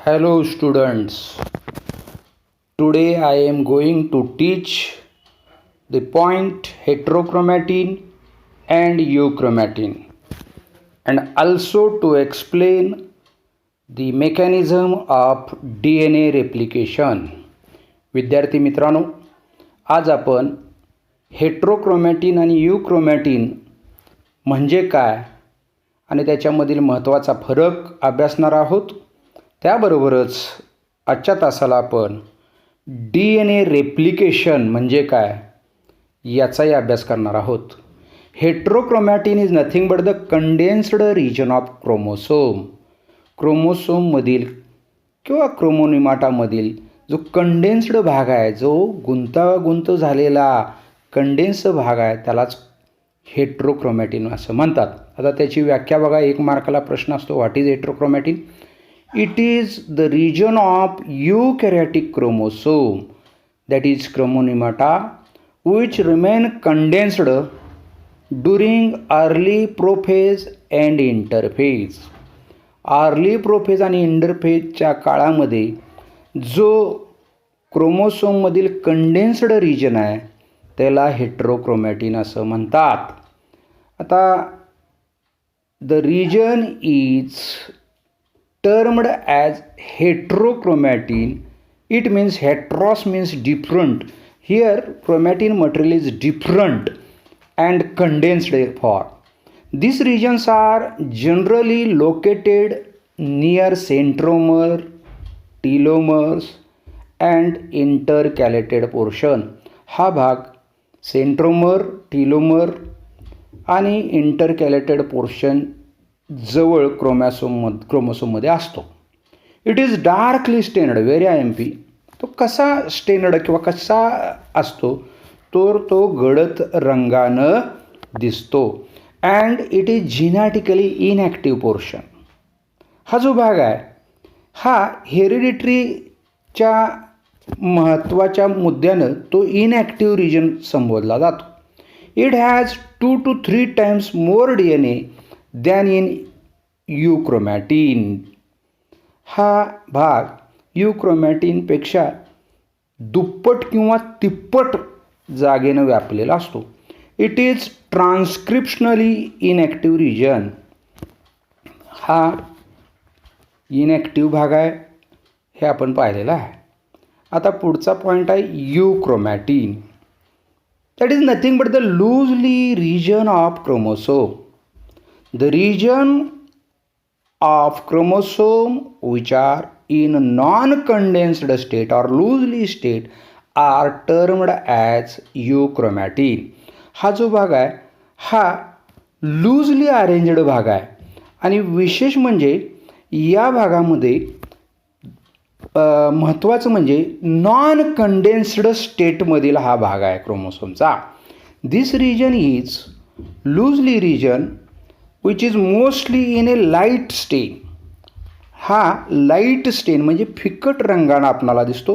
Hello students, today I am going to teach the point heterochromatin and euchromatin and also to explain the mechanism of DNA replication. विद्यार्थी मित्रांनो, आज आपण हेटेरोक्रोमॅटिन आणि यूक्रोमॅटिन म्हणजे काय आणि त्याच्यामधील महत्त्वाचा फरक अभ्यासणार आहोत. त्याबरोबरच आजच्या तासाला आपण DNA रेप्लिकेशन म्हणजे काय याचाही अभ्यास करणार आहोत. Heterochromatin is nothing but the condensed region of chromosome. क्रोमोसोममधील किंवा क्रोमोनिमाटामधील जो कंडेन्स्ड भाग आहे, जो गुंतागुंत झालेला कंडेन्स भाग आहे, त्यालाच हेटेरोक्रोमॅटिन असं म्हणतात. आता त्याची व्याख्या बघा, 1 मार्काला प्रश्न असतो, what is heterochromatin? It is the region of eukaryotic chromosome, that is chromonimata, which remain condensed during early prophase and interphase. Early prophase आणि इंटरफेजच्या काळामध्ये जो क्रोमोसोममधील कंडेन्स्ड रिजन आहे त्याला हेटेरोक्रोमॅटिन असं म्हणतात. आता the region is termed as heterochromatin. It means heteros means different. Here chromatin material is different and condensed form. These regions are generally located near centromere, telomers and intercalated portion. हा भाग centromere, टीलोमर आणि इंटरकॅलेटेड portion जवळ क्रोमोसोममध्ये असतो. It is darkly stained, very IMP. तो कसा stained किंवा कसा असतो तर तो गडद रंगानं दिसतो. And it is genetically inactive portion. हा जो भाग आहे हा हेरिडिटरीच्या महत्त्वाच्या मुद्द्यानं तो इनॲक्टिव्ह रिजन संबोधला जातो. It has 2 to 3 times more DNA than in euchromatin. हा भाग यूक्रोमॅटिनपेक्षा दुप्पट किंवा तिप्पट जागेनं व्यापलेला असतो. It is transcriptionally inactive region. हा इनॲक्टिव्ह भाग आहे, हे आपण पाहिलेलं आहे. आता पुढचा पॉईंट आहे euchromatin. That is nothing but the loosely region of chromosome. The region of chromosome which are in non-condensed state or loosely state are termed as euchromatin. हा जो भाग आहे हा लूजली अरेंज्ड भाग आहे आणि विशेष म्हणजे या भागामध्ये महत्त्वाचं म्हणजे नॉन कंडेन्स्ड स्टेटमधील हा भाग आहे क्रोमोसोमचा. This region is loosely region which is mostly in a light stain. हा लाईट स्टेन म्हणजे फिकट रंगानं आपणाला दिसतो.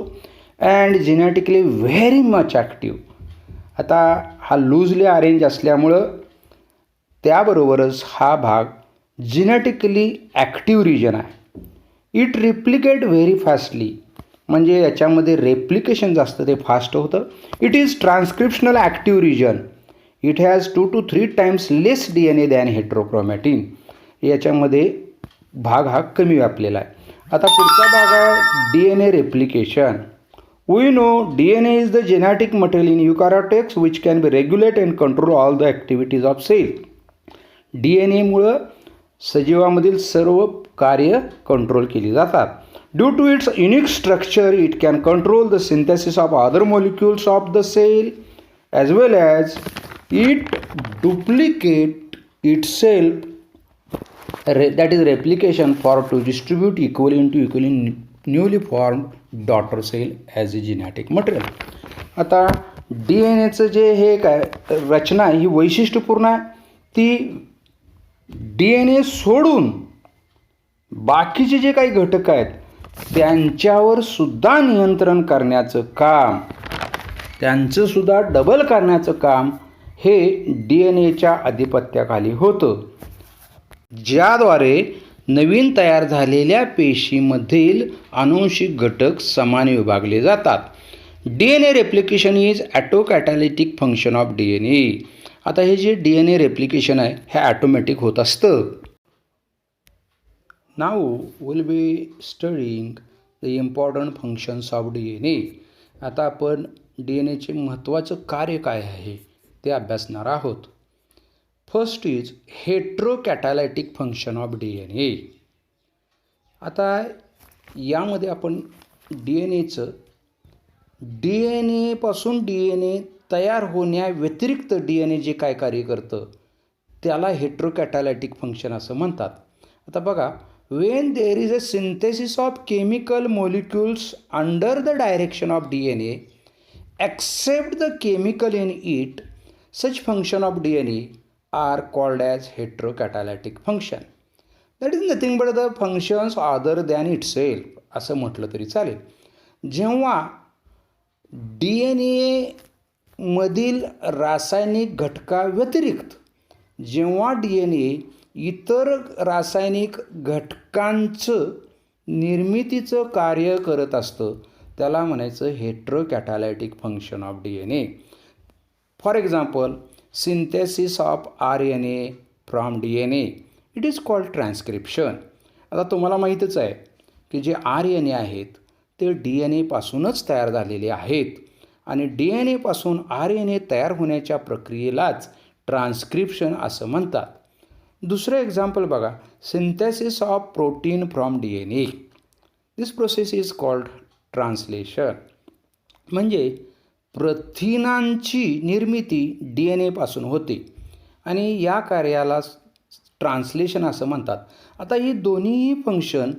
And genetically very much active. आता हा लूजली अरेंज असल्यामुळं त्याबरोबरच हा भाग जेनेटिकली ॲक्टिव्ह रिजन आहे. इट रिप्लिकेट व्हेरी फास्टली, म्हणजे याच्यामध्ये रेप्लिकेशन जास्त ते फास्ट होतं. It is transcriptional active region. It has 2 to 3 times less DNA than heterochromatin. याच्यामध्ये भाग हा कमी व्यापलेला आहे. आता पुढचा भाग आहे DNA replication. We know DNA is the genetic material in eukaryotes which can be regulate and control all the activities of cell. DNAमुळं सजीवामधील सर्व कार्य कंट्रोल केली जातात. Due to its unique structure it can control the synthesis of other molecules of the cell as well as it duplicate itself, that is replication, for to distribute equally into equally newly formed daughter cell as a genetic material. आता DNAचं जे हे काय रचना ही वैशिष्ट्यपूर्ण आहे. ती DNA सोडून बाकीचे जे काही घटक आहेत त्यांच्यावर सुद्धा नियंत्रण करण्याचं काम, त्यांचंसुद्धा डबल करण्याचं काम हे DNAच्या आधिपत्याखाली होतं, ज्याद्वारे नवीन तयार झालेल्या पेशीमधील आनुवंशिक घटक समान विभागले जातात. DNA replication is autocatalytic function of DNA. आता हे जे DNA रेप्लिकेशन आहे हे ॲटोमॅटिक होत असतं. Now will B studying the important functions of DNA. आता आपण DNAचे महत्त्वाचं कार्य काय आहे ते अभ्यासणार आहोत. First is heterocatalytic function of DNA. आता यामध्ये आपण DNA पासून DNA तयार होण्याव्यतिरिक्त DNA जे काय कार्य करतं त्याला हेट्रोकॅटॅलायटिक फंक्शन असं म्हणतात. आता बघा, when there is a synthesis of chemical molecules under the direction of DNA except the chemical in it, such function of DNA are called as heterocatalytic function. That is nothing but the functions other than itself असं म्हटलं तरी चालेल. जेव्हा DNA मधील रासायनिक घटकाव्यतिरिक्त जेव्हा DNA इतर रासायनिक घटकांचं निर्मितीचं कार्य करत असतं त्याला म्हणायचं heterocatalytic function of DNA. For example, synthesis of RNA from DNA, it is called transcription. आता तुम्हाला माहीतच आहे की जे RNA आहेत ते DNAपासूनच तयार झालेले आहेत आणि DNAपासून RNA तयार होण्याच्या प्रक्रियेलाच ट्रान्स्क्रिप्शन असं म्हणतात. दुसरं एक्झाम्पल बघा, synthesis of protein from DNA. This process is called translation. म्हणजे प्रथिनांची निर्मिती DNAपासून होते आणि या कार्याला ट्रान्सलेशन असं म्हणतात. आता ही दोन्हीही फंक्शन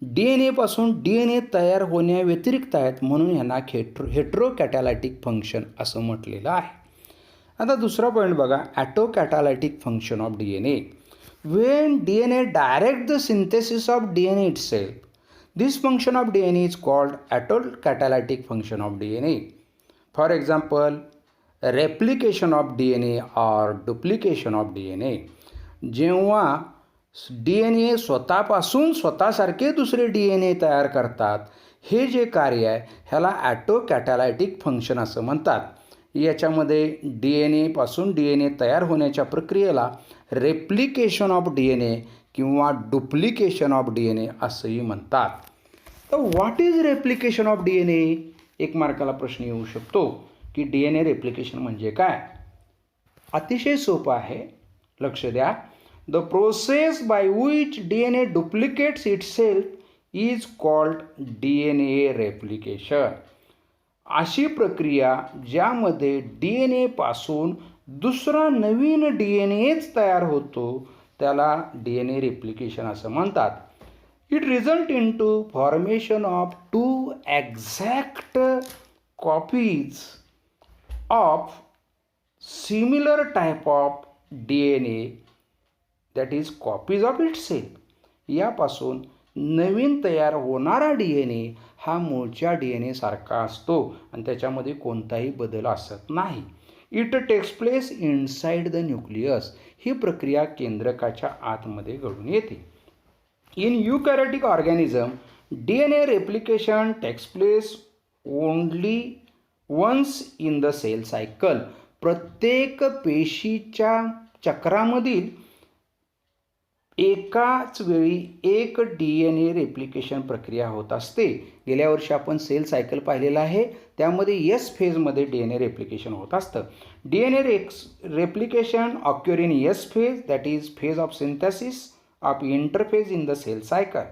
DNAपासून DNA तयार होण्याव्यतिरिक्त आहेत म्हणून यांना हेट्रोकॅटॅलायटिक फंक्शन असं म्हटलेलं आहे. आता दुसरा पॉईंट बघा, autocatalytic function of DNA. When DNA direct the synthesis of DNA itself, this function of DNA is called autocatalytic function of DNA. For example, replication of DNA or duplication of DNA. जेव्हा DNA स्वतःपासून स्वतःसारखे दुसरे DNA तयार करतात, हे जे कार्य आहे ह्याला ॲटोकॅटॅलायटिक function असं म्हणतात. याच्यामध्ये DNAपासून DNA तयार होण्याच्या प्रक्रियेला रेप्लिकेशन ऑफ DNA किंवा डुप्लिकेशन ऑफ DNA असंही म्हणतात. तर what is replication of DNA? एक मार्काला प्रश्न येऊ शकतो की DNA रेप्लिकेशन म्हणजे काय? अतिशय सोपं आहे, लक्ष द्या. The process by which DNA duplicates itself is called DNA replication. अशी प्रक्रिया ज्यामध्ये DNAपासून दुसरा नवीन DNAच तयार होतो त्याला DNA रेप्लिकेशन असं म्हणतात. It result in to formation of 2 exact copies of similar type of DNA, that is copies of itself. यापासून नवीन तयार होणारा DNA हा मूळच्या DNA सारखा असतो आणि त्याच्यामध्ये कोणताही बदल असत नाही. It takes place inside the nucleus. ही प्रक्रिया केंद्रकाच्या आतमध्ये घडून येते. In eukaryotic organism DNA replication takes place only once in the cell cycle. प्रत्येक पेशीच्या चक्रामधील एकाच वेळी एक DNA रेप्लिकेशन प्रक्रिया होत असते. गेल्या वर्षी आपण सेल सायकल पाहिलेलं आहे, त्यामध्ये S फेजमध्ये DNA रेप्लिकेशन होत असतं. DNA replication occur in S phase, that is phase of synthesis of interphase in the cell cycle.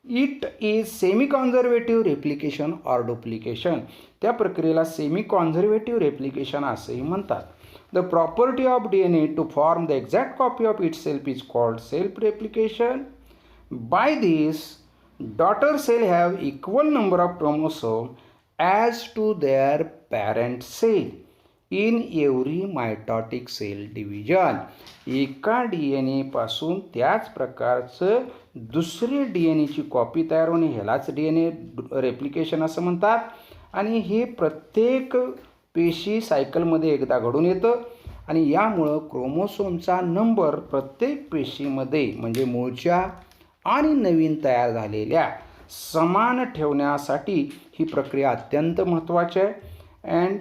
It is semi conservative replication or duplication. त्या प्रक्रियेला सेमी कॉन्झर्वेटिव्ह रेप्लिकेशन असंही म्हणतात. The property of DNA to form the exact copy of itself is called self-replication. By this, daughter cell have equal number of chromosomes as to their parent cell in every mitotic cell division. एका DNA पासून त्याच प्रकारचं दुसरे DNAची copy तयार होणे ह्यालाच DNA replication असं म्हणतात आणि हे प्रत्येक पेशी सायकलमध्ये एकदा घडून येतं आणि यामुळं क्रोमोसोमचा नंबर प्रत्येक पेशीमध्ये म्हणजे मूळच्या आणि नवीन तयार झालेल्या समान ठेवण्यासाठी ही प्रक्रिया अत्यंत महत्त्वाची आहे. And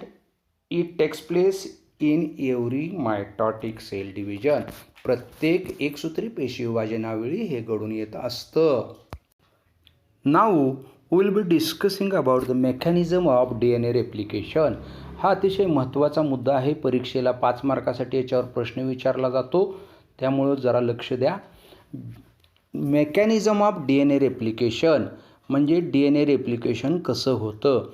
it takes place in every mitotic cell division. प्रत्येक एकसूत्री पेशी विभाजनावेळी हे घडून येत असतं. Now will be discussing about the mechanism of DNA replication. हा अतिशय महत्त्वाचा मुद्दा आहे. परीक्षेला 5 मार्कासाठी याच्यावर प्रश्न विचारला जातो, त्यामुळं जरा लक्ष द्या. मेकॅनिझम ऑफ DNA रेप्लिकेशन म्हणजे DNA रेप्लिकेशन कसं होतं.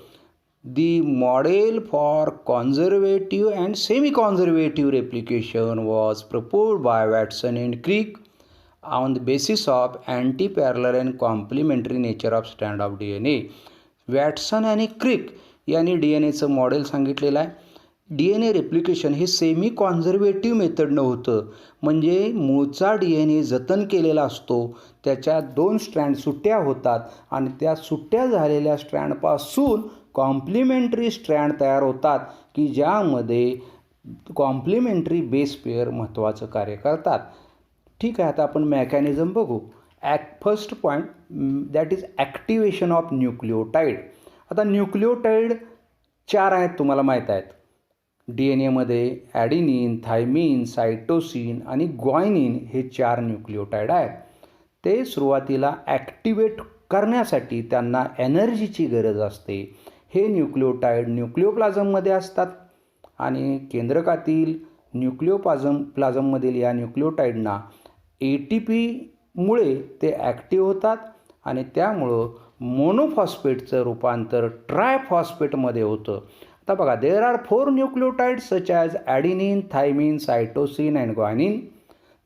The model for conservative and semi-conservative replication was proposed by Watson and Crick on the basis of anti-parallel and complementary nature of strand of DNA. Watson आणि क्रिक यांनी DNAचं model सांगितलेलं आहे. DNA replication हे semi conservative मेथडनं होतं. म्हणजे मूळचा DNA जतन केलेला असतो, त्याच्या 2 स्ट्रँड सुट्ट्या होतात आणि त्या सुट्ट्या झालेल्या स्ट्रँडपासून कॉम्प्लिमेंटरी स्ट्रँड तयार होतात की ज्यामध्ये कॉम्प्लिमेंटरी बेस पेअर महत्त्वाचं कार्य करतात. ठीक आहे, आता आपण मेकॅनिझम बघू. First point that is activation of nucleotide. आता न्यूक्लिओटाईड 4 आहेत, तुम्हाला माहीत आहेत. DNAमध्ये ॲडिनिन, थायमिन, सायटोसिन आणि ग्वायनिन हे 4 न्यूक्लिओटाईड आहेत. ते सुरुवातीला ॲक्टिवेट करण्यासाठी त्यांना एनर्जीची गरज असते. हे न्यूक्लिओटाईड न्यूक्लिओप्लाझममध्ये असतात आणि केंद्रकातील प्लाझममधील या न्यूक्लिओटाईडना ATPमुळे ते ॲक्टिव्ह होतात आणि त्यामुळं मोनोफॉस्फेटचं रूपांतर ट्रायफॉस्फेटमध्ये होतं. आता बघा, there are 4 nucleotides such as adenine, thymine, cytosine and guanine.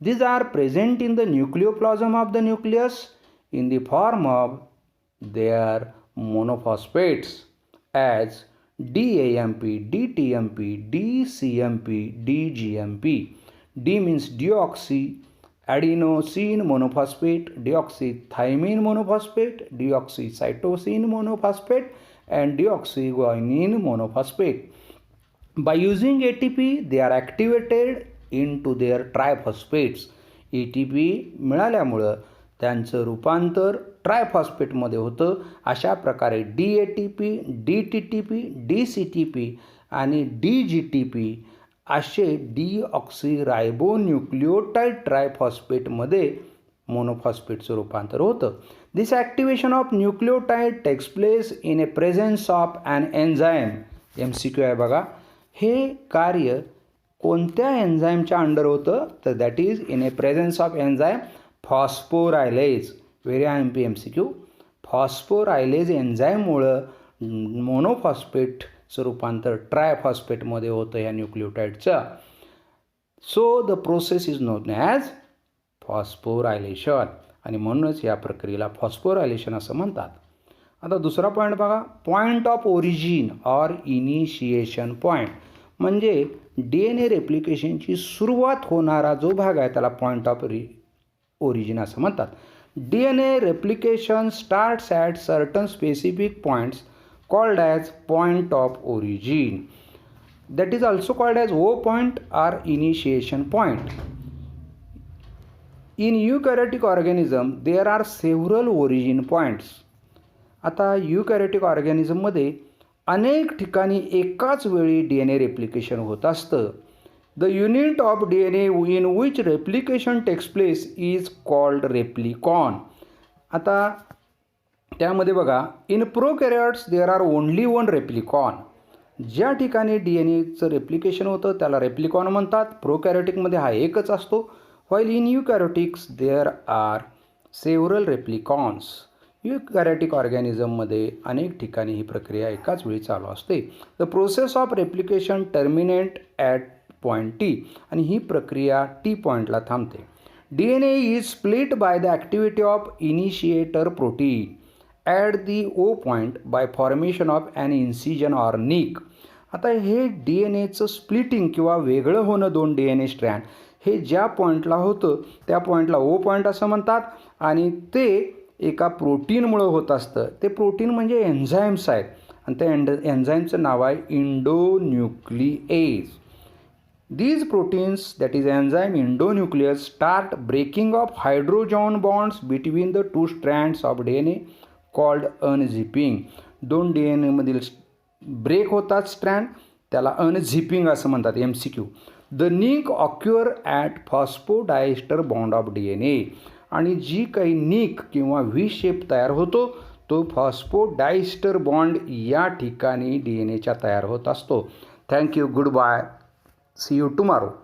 These are present in the nucleoplasm of the nucleus in the form of their monophosphate as DAMP, DTMP, DCMP, DGMP. D means deoxy adenosine monophosphate, deoxythymine monophosphate, deoxycytosine monophosphate and deoxyguanine monophosphate. By using ATP, they are activated into their triphosphates. ATP मिळाल्यामुळं त्यांचं रूपांतर ट्रायफॉस्फेटमध्ये होतं. अशा प्रकारे DATP, DTTP, DCTP आणि DGTP असे डिऑक्सिरायबोन्यूक्लियोटाईड ट्रायफॉस्फेटमध्ये मोनोफॉस्फेटचं रूपांतर होतं. This activation of nucleotide takes place in a presence of an enzyme. MCQ आहे बघा. हे कार्य कोणत्या एन्झाईमच्या अंडर होतं, तर that is in a presence of enzyme phosphorylase. Very IMP MCQ. Phosphorylase एन्झाईममुळं मोनोफॉस्फेटचं रूपांतर ट्रायफॉस्फेटमध्ये होतं ह्या न्यूक्लियोटाईडचं. So the process is known as phosphorylation आणि म्हणूनच या प्रक्रियेला फॉस्फोरायलेशन असं म्हणतात. आता दुसरा पॉईंट बघा, point of origin or initiation point. म्हणजे DNA रेप्लिकेशनची सुरुवात होणारा जो भाग आहे त्याला पॉईंट ऑफ ओरिजिन असं म्हणतात. DNA replication starts at certain specific points called as point of origin. That is also called as O point or initiation point. In eukaryotic organism there are several origin points. आता eukaryotic organismमध्ये अनेक ठिकाणी एकाच वेळी DNA replication होत असतं. The unit of DNA in which replication takes place is called replicon. आता त्यामध्ये बघा, in prokaryotes there are only one replicon. ज्या ठिकाणी DNAचं रेप्लिकेशन होतं त्याला रेप्लिकॉन म्हणतात. प्रोकॅरियोटिकमध्ये हा एकच असतो. while in eukaryotics there are several replicons. युकॅरियोटिक ऑर्गॅनिझममध्ये अनेक ठिकाणी ही प्रक्रिया एकाच वेळी चालू असते. The process of replication terminate at point T आणि ही प्रक्रिया T पॉईंटला थांबते. DNA is split by the activity of initiator protein at the O point by formation of an incision or nick. आता हे DNAचं स्प्लिटिंग किंवा वेगळं होणं 2 DNA स्ट्रँड हे ज्या पॉईंटला होतं त्या पॉईंटला O पॉईंट असं म्हणतात आणि ते एका प्रोटीनमुळं होत असतं. ते प्रोटीन म्हणजे एन्झाईम्स आहेत आणि त्या एन्झाईमचं नाव आहे इंडोन्यूक्लिएज. These proteins, that is enzyme endonuclease, start breaking of hydrogen bonds between the two strands of DNA called unzipping. दोन DNA मधील ब्रेक होतात स्ट्रँड, त्याला अनझिपिंग असं म्हणतात. MCQ. The nick occur at phosphodiester bond of DNA. आणि जी काही निक किंवा V shape तयार होतो तो फॉस्फोडायस्टर बॉन्ड या ठिकाणी DNAच्या तयार होत असतो. Thank you. Good bye. See you tomorrow.